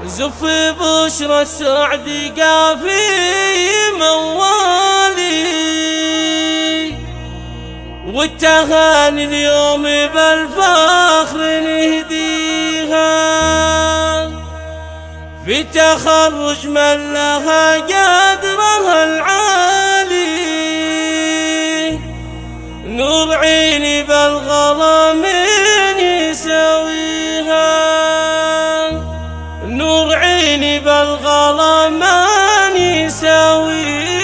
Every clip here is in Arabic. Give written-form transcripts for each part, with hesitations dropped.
زف بشرى السعد قافي موالي، والتهاني اليوم بالفخر نهديها، في تخرج من لها قدرها العالي، نور عيني بالغلا من يساويها، نور عيني بالغلا من يساويها.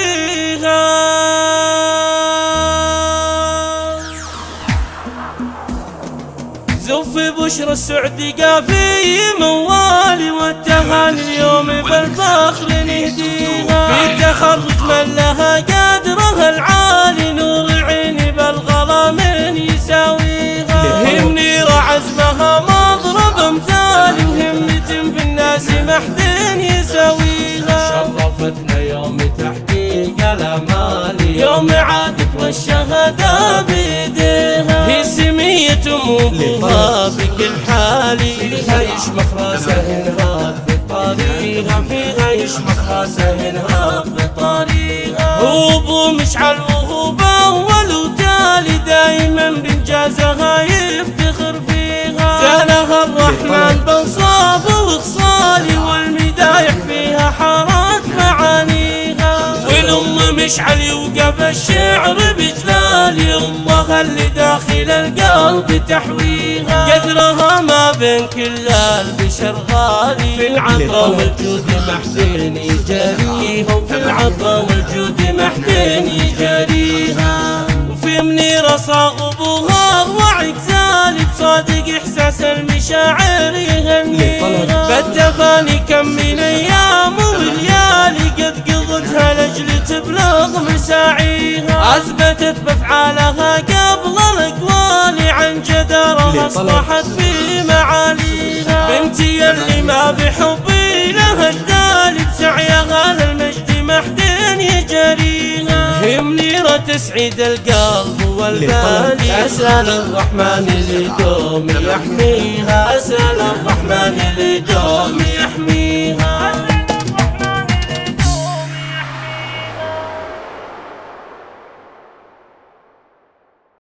زف بشرى السعد قافي موالي، والتهاني اليوم بالفخر نهديها، في تخرج من لها قدرها العالي، نور عيني بالغلا من يساويها، هي منيرة عزمها مضرب مثالي، وهمة في الناس محدين يساويها، شرفتنا يوم تحقيق الامال، يوم عادت والشهادة بيديها، هي سمية أمومها بكل حالي، فيها يشمخ راسه انهاب بطريقها، فيها يشمخ راسه انهاب بطريقها، هو ابو مشعل وهو باول وتالي، دايما بانجازها يفتخر فيها، زانها الرحمن بانصاف وخصالي، والمدايح فيها حارات معانيها، والام مشعل يوقف الشعر بجلالي، امها اللي داخل القلب تحويها، قدرها ما بين كل البشر غالي، في العطا والجود محدين يجاريها، وفي العطا والجود محدين يجاريها، وفي منيرة صاغ ابوها وعي غزالي، بصادق احساس المشاعر يغنيها، بالتفاني كم من ايام وليالي، قد قضتها لاجل تبلغ مساعيها، اثبتت بافعالها قبل الاقوال، عن جدارها اصبحت في معاليها، بنتي اللي ما بحبي لها الدالي، بسعيها للمجد محدين يجريها، هي منيرة تسعد القلب والبال، اسال الرحمن اللي دوم يحميها، اسال